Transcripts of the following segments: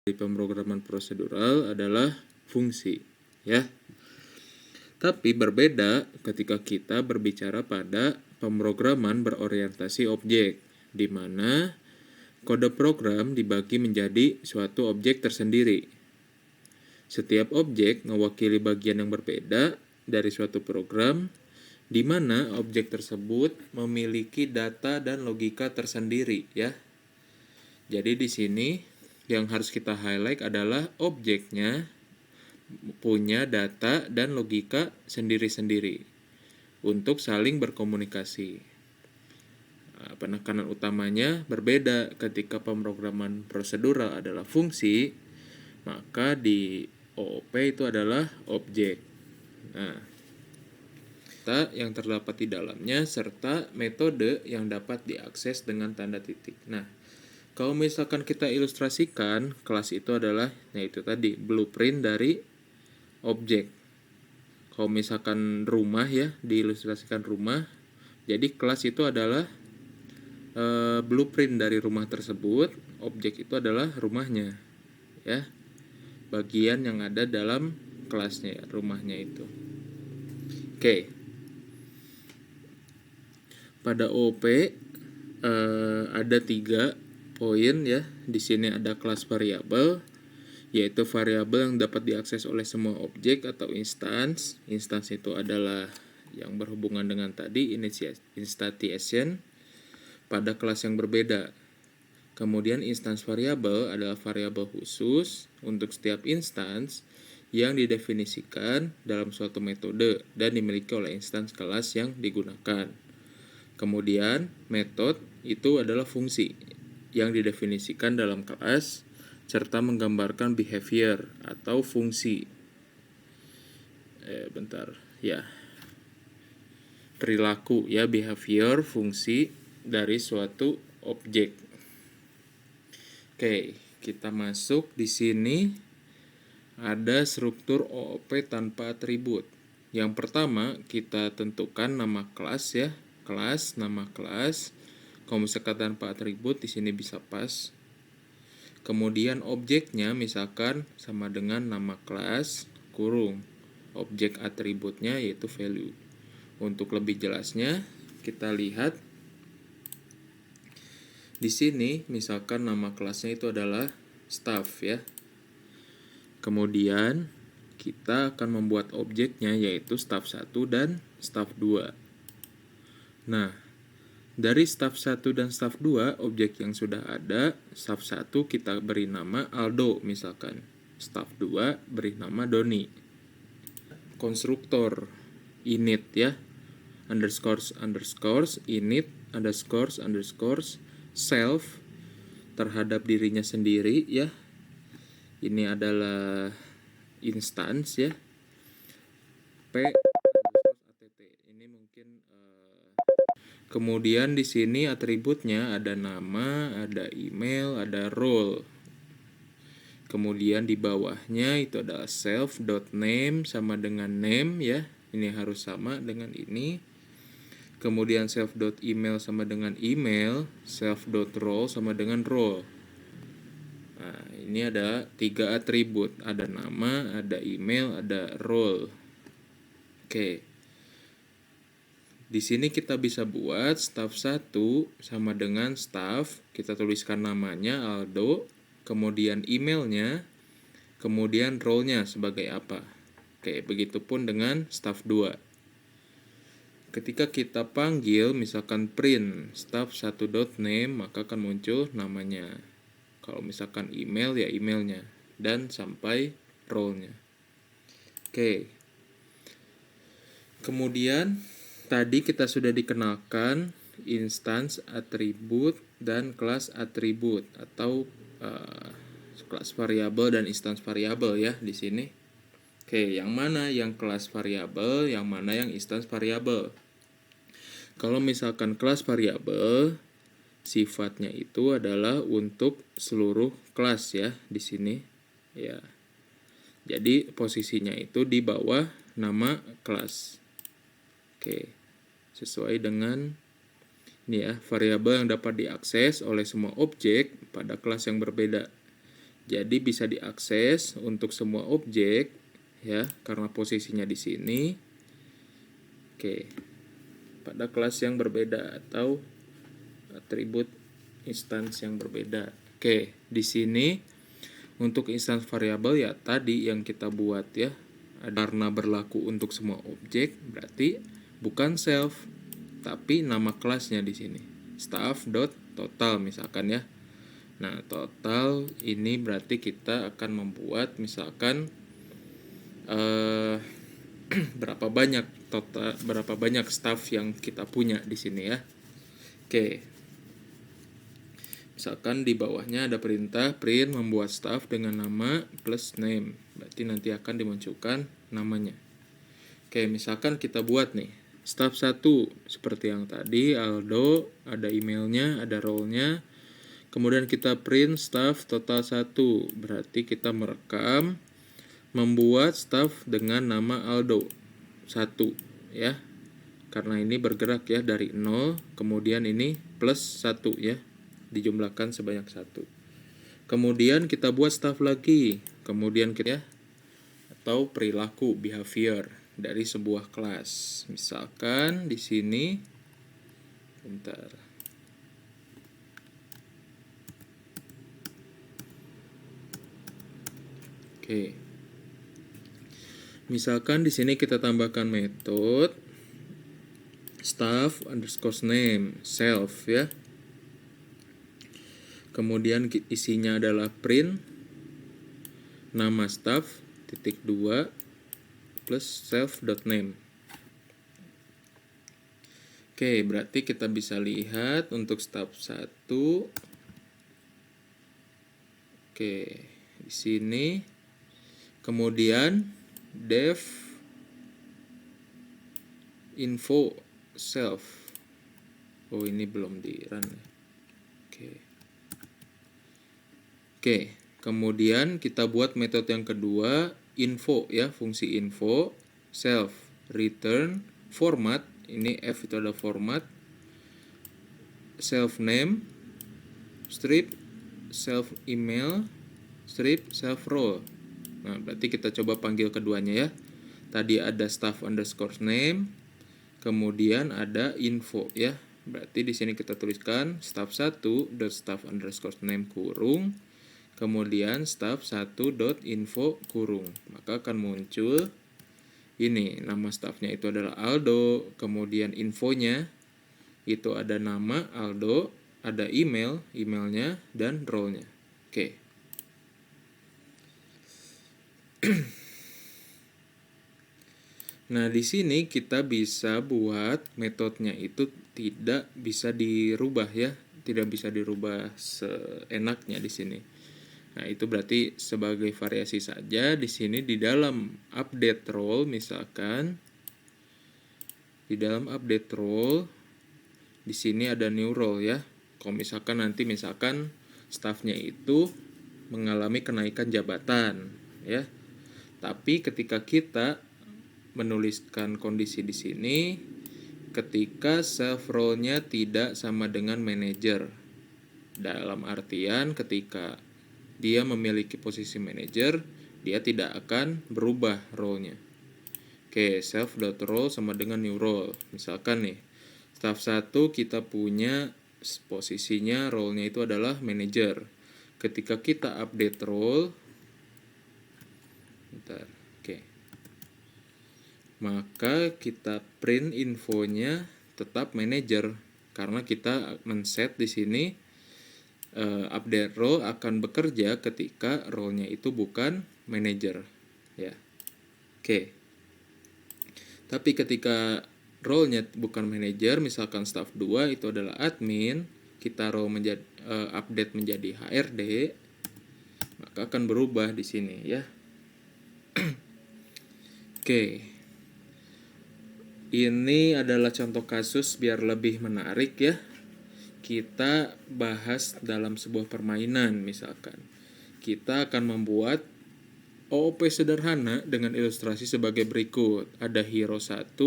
di pemrograman prosedural adalah fungsi, ya. Tapi berbeda ketika kita berbicara pada pemrograman berorientasi objek, di mana kode program dibagi menjadi suatu objek tersendiri. Setiap objek mewakili bagian yang berbeda dari suatu program, di mana objek tersebut memiliki data dan logika tersendiri, ya. Jadi di sini yang harus kita highlight adalah objeknya punya data dan logika sendiri-sendiri untuk saling berkomunikasi. Penekanan utamanya berbeda ketika pemrograman prosedural adalah fungsi, maka di OOP itu adalah objek. Nah, data yang terdapat di dalamnya serta metode yang dapat diakses dengan tanda titik. Nah, kalau misalkan kita ilustrasikan, kelas itu adalah yaitu tadi blueprint dari objek. Kalau misalkan rumah ya, diilustrasikan rumah, jadi kelas itu adalah blueprint dari rumah tersebut, objek itu adalah rumahnya, ya. Bagian yang ada dalam kelasnya, rumahnya itu. Oke. Pada OOP ada 3 poin ya. Di sini ada kelas variabel, yaitu variabel yang dapat diakses oleh semua objek atau instance. Instance itu adalah yang berhubungan dengan tadi instantiation pada kelas yang berbeda. Kemudian instance variabel adalah variabel khusus untuk setiap instance yang didefinisikan dalam suatu metode dan dimiliki oleh instance kelas yang digunakan. Kemudian method itu adalah fungsi yang didefinisikan dalam kelas serta menggambarkan behavior atau fungsi. Perilaku ya, behavior, fungsi dari suatu objek. Oke, kita masuk di sini ada struktur OOP tanpa atribut. Yang pertama, kita tentukan nama kelas ya, kelas, nama kelas. Kalau misalkan tanpa atribut di sini bisa pas. Kemudian objeknya misalkan sama dengan nama kelas kurung objek atributnya yaitu value. Untuk lebih jelasnya kita lihat di sini misalkan nama kelasnya itu adalah staff ya. Kemudian kita akan membuat objeknya yaitu staff 1 dan staff 2. Nah, dari staff 1 dan staff 2, objek yang sudah ada, staff 1 kita beri nama Aldo misalkan. Staff 2 beri nama Doni. Konstruktor init ya. Underscores init underscores self terhadap dirinya sendiri ya. Ini adalah instance ya. P underscores ini mungkin kemudian di sini atributnya ada nama, ada email, ada role. Kemudian di bawahnya itu adalah self.name sama dengan name ya. Ini harus sama dengan ini. Kemudian self.email sama dengan email, self.role sama dengan role. Nah, ini ada 3 atribut, ada nama, ada email, ada role. Oke. Di sini kita bisa buat staff 1 sama dengan staff, kita tuliskan namanya Aldo, kemudian emailnya, kemudian role-nya sebagai apa. Oke, begitupun dengan staff 2. Ketika kita panggil misalkan print staff 1.name, maka akan muncul namanya. Kalau misalkan email ya emailnya dan sampai role-nya. Oke. Kemudian tadi kita sudah dikenalkan instance atribut dan kelas atribut atau kelas variabel dan instance variabel ya di sini. Oke, yang mana yang kelas variabel, yang mana yang instance variabel? Kalau misalkan kelas variabel sifatnya itu adalah untuk seluruh kelas ya di sini ya. Jadi posisinya itu di bawah nama kelas. Oke, sesuai dengan ini ya, variabel yang dapat diakses oleh semua objek pada kelas yang berbeda. Jadi bisa diakses untuk semua objek ya, karena posisinya di sini. Oke. Pada kelas yang berbeda atau atribut instance yang berbeda. Oke, di sini untuk instance variabel ya tadi yang kita buat ya. Karena berlaku untuk semua objek, berarti bukan self, tapi nama kelasnya di sini. Staff.total misalkan ya. Nah, total ini berarti kita akan membuat misalkan berapa banyak staff yang kita punya di sini ya. Oke. Misalkan di bawahnya ada perintah print membuat staff dengan nama plus name. Berarti nanti akan dimunculkan namanya. Oke, misalkan kita buat nih staff 1 seperti yang tadi, Aldo, ada emailnya, ada role-nya. Kemudian kita print staff total 1, berarti kita merekam membuat staff dengan nama Aldo 1 ya. Karena ini bergerak ya dari 0, kemudian ini plus 1 ya. Dijumlahkan sebanyak 1. Kemudian kita buat staff lagi. Kemudian kita atau perilaku behavior dari sebuah kelas. Misalkan di sini bentar. Oke. Misalkan di sini kita tambahkan metode staff underscore name self ya. Kemudian isinya adalah print nama staff titik 2 plus self.name. Oke, berarti kita bisa lihat untuk staff 1. Oke, di sini kemudian dev info self. Oh, ini belum di run ya. Oke, kemudian kita buat metode yang kedua, info ya, fungsi info self return format. Ini F itu ada format, self name strip self email strip self role. Nah, berarti kita coba panggil keduanya ya. Tadi ada staff underscore name, kemudian ada info ya. Berarti di sini kita tuliskan staff 1 dot staff underscore name kurung, kemudian staff 1 dot info kurung. Maka akan muncul ini nama staffnya itu adalah Aldo, kemudian infonya itu ada nama Aldo, ada emailnya dan role-nya. Oke. Nah, di sini kita bisa buat metodenya itu tidak bisa dirubah ya, tidak bisa dirubah seenaknya di sini. Nah, itu berarti sebagai variasi saja di sini di dalam update role misalkan di dalam update role di sini ada new role ya. Kalau misalkan nanti misalkan staffnya itu mengalami kenaikan jabatan ya. Tapi ketika kita menuliskan kondisi di sini, ketika self role-nya tidak sama dengan manager, dalam artian ketika dia memiliki posisi manager, dia tidak akan berubah role-nya. Oke, self.role sama dengan new role. Misalkan nih, staff 1 kita punya posisinya role-nya itu adalah manager. Ketika kita update role, maka kita print infonya tetap manager karena kita men-set di sini update role akan bekerja ketika role-nya itu bukan manager ya. Oke. Tapi ketika role-nya bukan manager, misalkan staff 2 itu adalah admin, kita role update menjadi HRD, maka akan berubah di sini ya. Oke. Ini adalah contoh kasus biar lebih menarik ya. Kita bahas dalam sebuah permainan misalkan. Kita akan membuat OOP sederhana dengan ilustrasi sebagai berikut. Ada hero 1,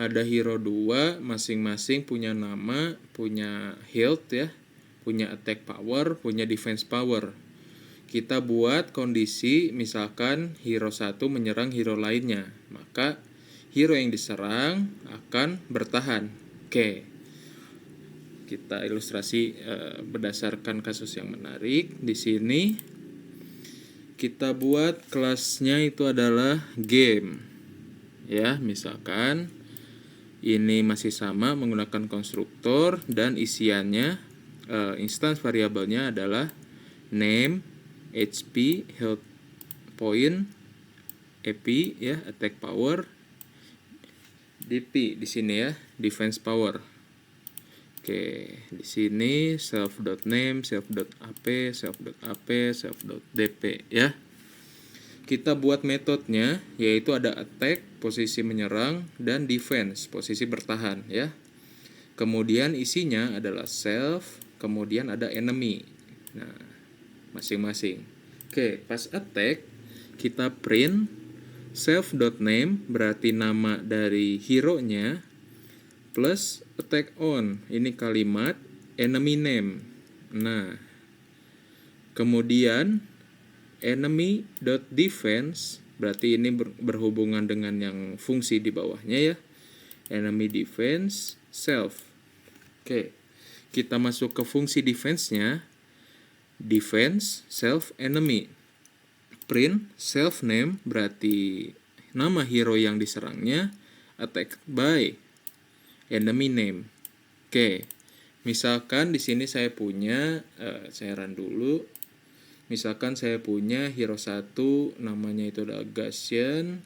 ada hero 2, masing-masing punya nama, punya health ya, punya attack power, punya defense power. kita buat kondisi misalkan hero 1 menyerang hero lainnya, maka hero yang diserang akan bertahan. Oke, kita ilustrasi berdasarkan kasus yang menarik. Di sini kita buat kelasnya itu adalah game. Ya, misalkan ini masih sama menggunakan konstruktor dan isiannya instance variabelnya adalah name, HP, health point, EP ya, attack power, DP di sini ya, defense power. Oke, di sini self.name, self.ap, self.ap, self.dp ya. Kita buat metodenya, yaitu ada attack, posisi menyerang, dan defense, posisi bertahan ya. Kemudian isinya adalah self, kemudian ada enemy. Nah, masing-masing. Oke, pas attack kita print self.name berarti nama dari hero-nya plus attack on, ini kalimat enemy name. Nah, kemudian enemy.defense berarti ini berhubungan dengan yang fungsi di bawahnya ya. Enemy defense self. Oke, kita masuk ke fungsi defense-nya. Defense self enemy. Print self name berarti nama hero yang diserangnya, attacked by enemy name. Oke, misalkan di sini saya punya, saya run dulu. Misalkan saya punya hero 1, namanya itu adalah Gaussian.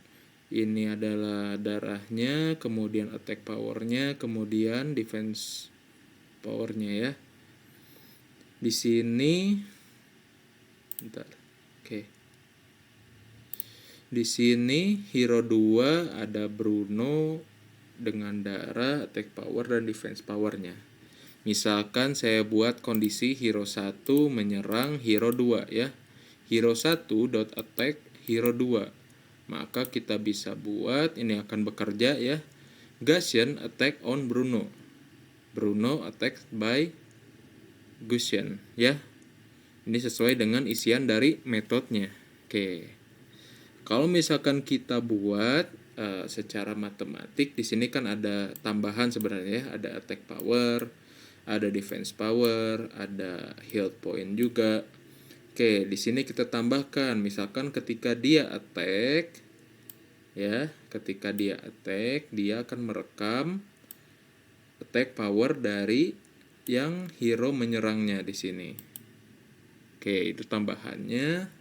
Ini adalah darahnya, kemudian attack powernya, kemudian defense powernya ya. Di sini, bentar, oke. Di sini hero 2 ada Bruno dengan darah, attack power, dan defense powernya. Misalkan saya buat kondisi hero 1 menyerang hero 2 ya. Hero 1 dot attack hero 2. Maka kita bisa buat, ini akan bekerja ya. Gaussian attack on Bruno. Bruno attacked by Gaussian ya. Ini sesuai dengan isian dari metodenya. Oke. Kalau misalkan kita buat secara matematik, di sini kan ada tambahan sebenarnya ya, ada attack power, ada defense power, ada health point juga. Oke, di sini kita tambahkan misalkan ketika dia attack ya, ketika dia attack dia akan merekam attack power dari yang hero menyerangnya di sini. Oke, itu tambahannya.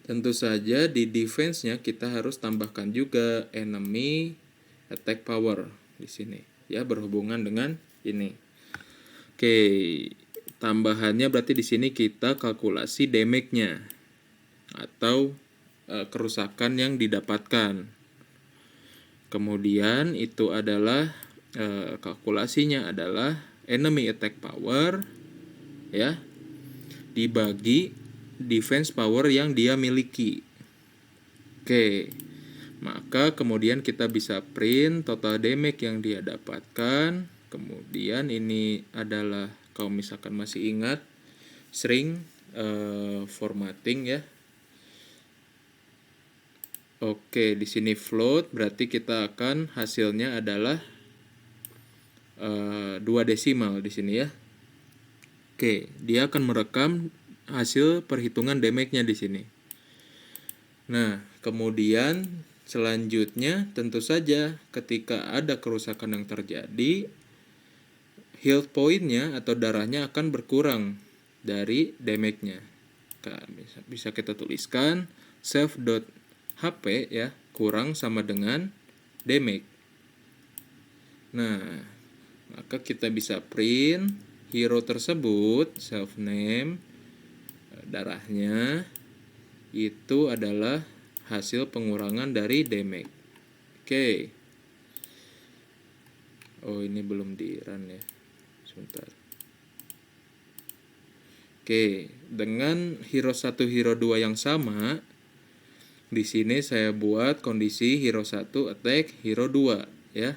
Tentu saja di defense-nya kita harus tambahkan juga enemy attack power di sini ya, berhubungan dengan ini. Oke, tambahannya berarti di sini kita kalkulasi damage-nya atau kerusakan yang didapatkan. Kemudian itu adalah kalkulasinya adalah enemy attack power ya dibagi defense power yang dia miliki. Oke, maka kemudian kita bisa print total damage yang dia dapatkan. Kemudian ini adalah, kalau misalkan masih ingat, string formatting ya. Oke, di sini float berarti kita akan hasilnya adalah 2 desimal di sini ya. Oke, dia akan merekam hasil perhitungan damage-nya di sini. Nah, kemudian selanjutnya tentu saja ketika ada kerusakan yang terjadi, health point-nya atau darahnya akan berkurang dari damage-nya. Bisa kita tuliskan self.hp ya, kurang sama dengan damage. Nah, maka kita bisa print hero tersebut, self name, darahnya itu adalah hasil pengurangan dari damage. Oke. Oh, ini belum di run ya. Sebentar. Oke, dengan hero 1 hero 2 yang sama, di sini saya buat kondisi hero 1 attack hero 2 ya.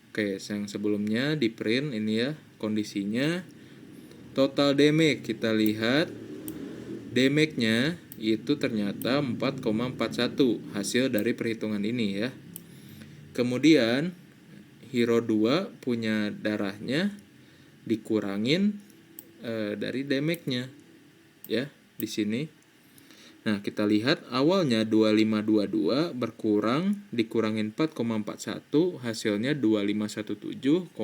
Oke, yang sebelumnya di print ini ya kondisinya. Total damage kita lihat Damage-nya itu ternyata 4,41 hasil dari perhitungan ini ya. Kemudian hero 2 punya darahnya dikurangin dari damage-nya ya di sini. Nah, kita lihat awalnya 2522 berkurang dikurangin 4,41 hasilnya 2517,59.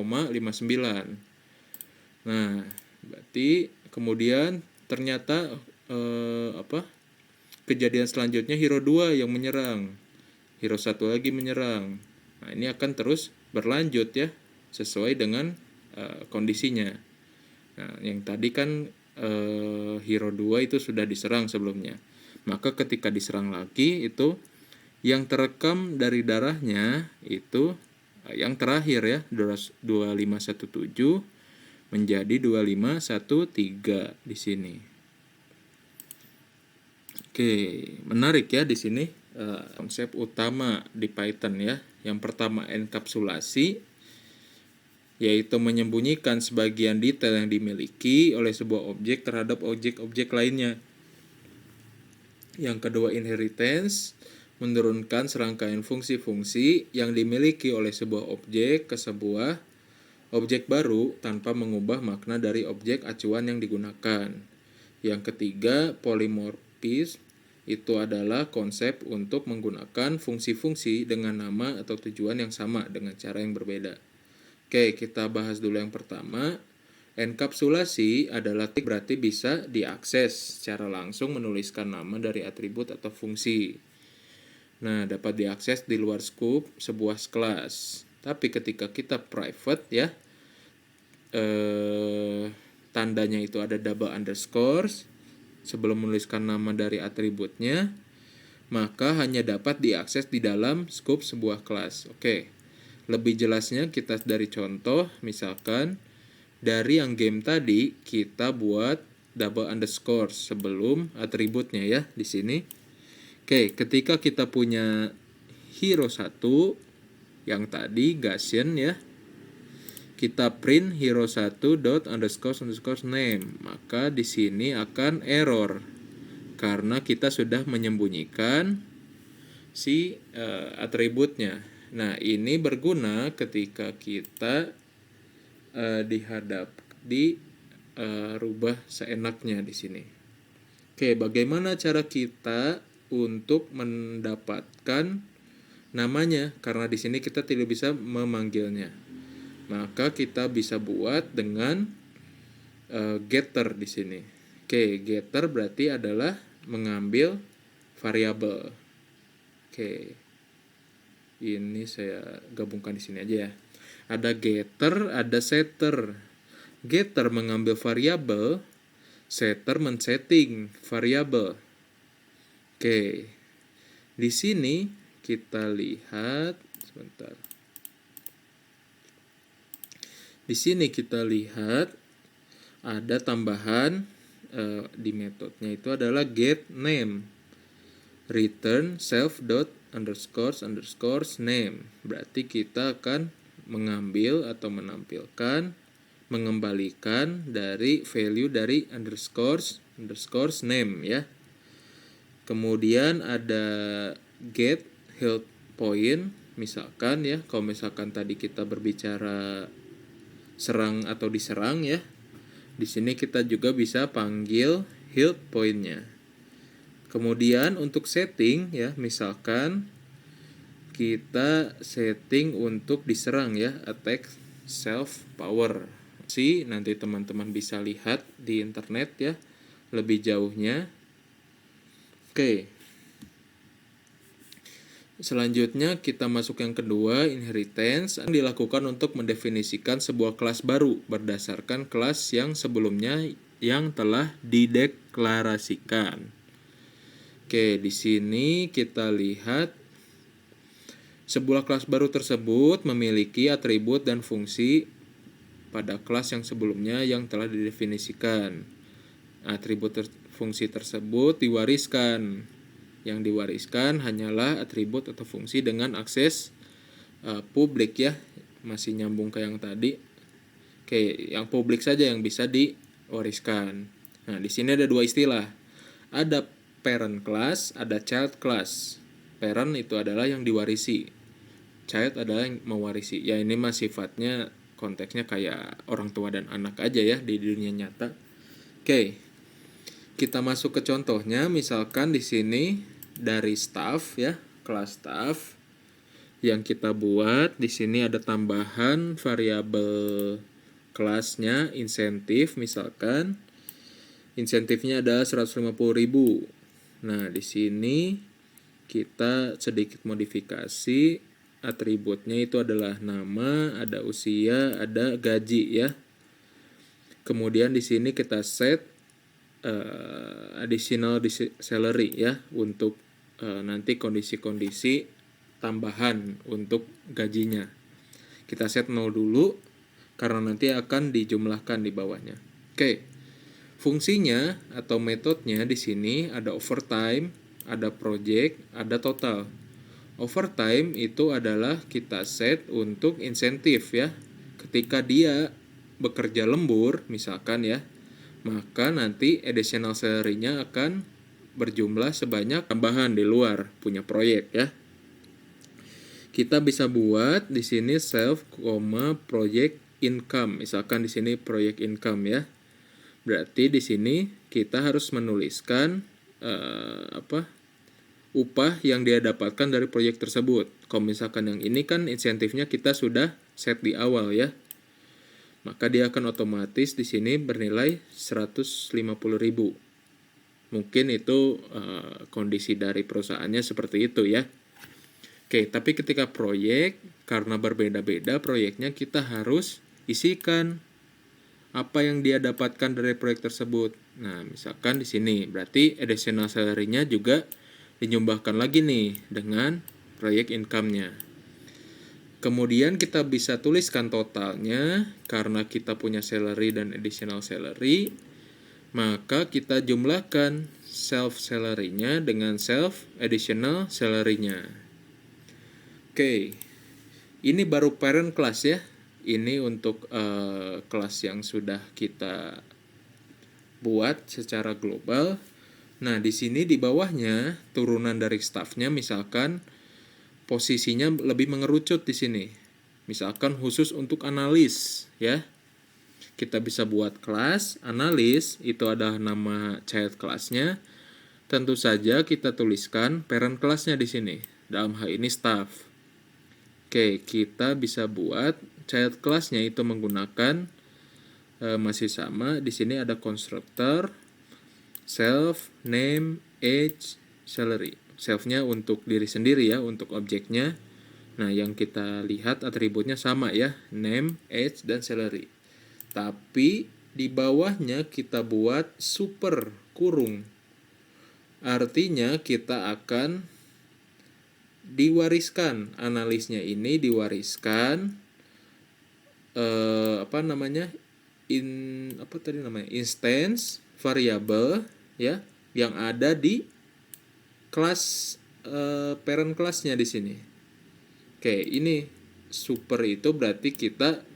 Nah, berarti kemudian ternyata kejadian selanjutnya hero 2 yang menyerang. Hero 1 lagi menyerang. Nah, ini akan terus berlanjut ya sesuai dengan kondisinya. Nah, yang tadi kan hero 2 itu sudah diserang sebelumnya. Maka ketika diserang lagi itu yang terekam dari darahnya itu yang terakhir ya 2517 menjadi 2513 di sini. Oke, menarik ya di sini konsep utama di Python ya. Yang pertama enkapsulasi, yaitu menyembunyikan sebagian detail yang dimiliki oleh sebuah objek terhadap objek-objek lainnya. Yang kedua inheritance, menurunkan serangkaian fungsi-fungsi yang dimiliki oleh sebuah objek ke sebuah objek baru tanpa mengubah makna dari objek acuan yang digunakan. Yang ketiga polymorphism, itu adalah konsep untuk menggunakan fungsi-fungsi dengan nama atau tujuan yang sama dengan cara yang berbeda. Oke, kita bahas dulu yang pertama. Enkapsulasi adalah berarti bisa diakses secara langsung menuliskan nama dari atribut atau fungsi. Nah, dapat diakses di luar scope sebuah kelas. Tapi ketika kita private ya, tandanya itu ada double underscores sebelum menuliskan nama dari atributnya, maka hanya dapat diakses di dalam scope sebuah kelas. Oke, lebih jelasnya kita dari contoh, misalkan dari yang game tadi kita buat double underscore sebelum atributnya ya di sini. Oke, ketika kita punya hero 1 yang tadi Gaussian ya, kita print hero 1 dot underscore name, maka di sini akan error karena kita sudah menyembunyikan si atributnya. Nah, ini berguna ketika kita rubah seenaknya di sini. Oke, bagaimana cara kita untuk mendapatkan namanya? Karena di sini kita tidak bisa memanggilnya. Maka kita bisa buat dengan getter di sini. Oke, getter berarti adalah mengambil variabel. Oke. Ini saya gabungkan di sini aja ya. Ada getter, ada setter. Getter mengambil variabel, setter men-setting variabel. Oke. Di sini kita lihat sebentar. Di sini kita lihat ada tambahan di metodenya itu adalah get name. Return self dot underscores name. Berarti kita akan mengambil atau menampilkan, mengembalikan dari value dari underscores name ya. Kemudian ada get health point, misalkan ya, kalau misalkan tadi kita berbicara serang atau diserang ya, di sini kita juga bisa panggil health point-nya. Kemudian untuk setting ya, misalkan kita setting untuk diserang ya, attack self power. Nanti teman-teman bisa lihat di internet ya lebih jauhnya. Oke. Selanjutnya kita masuk yang kedua, inheritance, yang dilakukan untuk mendefinisikan sebuah kelas baru berdasarkan kelas yang sebelumnya yang telah dideklarasikan. Oke, di sini kita lihat sebuah kelas baru tersebut memiliki atribut dan fungsi pada kelas yang sebelumnya yang telah didefinisikan. Atribut fungsi tersebut diwariskan. Yang diwariskan hanyalah atribut atau fungsi dengan akses publik ya. Masih nyambung ke yang tadi. Oke, yang publik saja yang bisa diwariskan. Nah, di sini ada dua istilah. Ada parent class, ada child class. Parent itu adalah yang diwarisi, child adalah yang mewarisi. Ya ini mah sifatnya konteksnya kayak orang tua dan anak aja ya di dunia nyata. Oke, kita masuk ke contohnya. Misalkan di sini dari staff ya, kelas staff yang kita buat di sini ada tambahan variabel kelasnya insentif, misalkan insentifnya ada 150.000. Nah, di sini kita sedikit modifikasi, atributnya itu adalah nama, ada usia, ada gaji ya. Kemudian di sini kita set additional salary ya untuk nanti kondisi-kondisi tambahan untuk gajinya. Kita set 0 dulu karena nanti akan dijumlahkan di bawahnya. Oke. Fungsinya atau metodenya di sini ada overtime, ada project, ada total. Overtime itu adalah kita set untuk insentif ya. Ketika dia bekerja lembur misalkan ya, maka nanti additional salary-nya akan berjumlah sebanyak tambahan di luar punya proyek ya. Kita bisa buat di sini self, project income. Misalkan di sini project income ya. Berarti di sini kita harus menuliskan upah yang dia dapatkan dari proyek tersebut. Kalau misalkan yang ini kan insentifnya kita sudah set di awal ya. Maka dia akan otomatis di sini bernilai 150.000. Mungkin itu kondisi dari perusahaannya seperti itu ya. Oke, tapi ketika proyek, karena berbeda-beda proyeknya, kita harus isikan apa yang dia dapatkan dari proyek tersebut. Nah, misalkan di sini berarti additional salary-nya juga dinyumbahkan lagi nih dengan proyek income-nya. Kemudian kita bisa tuliskan totalnya karena kita punya salary dan additional salary, maka kita jumlahkan self salary-nya dengan self additional salary-nya. Oke. Ini baru parent class ya. Ini untuk kelas yang sudah kita buat secara global. Nah, di sini di bawahnya turunan dari staffnya misalkan posisinya lebih mengerucut di sini. Misalkan khusus untuk analis ya. Kita bisa buat kelas analis, itu ada nama child class-nya. Tentu saja kita tuliskan parent class-nya di sini. Dalam hal ini staff. Oke, kita bisa buat child class-nya itu menggunakan masih sama. Di sini ada constructor self, name, age, salary. Self-nya untuk diri sendiri ya, untuk objeknya. Nah, yang kita lihat atributnya sama ya, name, age, dan salary. Tapi di bawahnya kita buat super kurung. Artinya kita akan diwariskan, analisnya ini diwariskan instance variabel ya yang ada di kelas parent kelasnya di sini. Oke, ini super itu berarti kita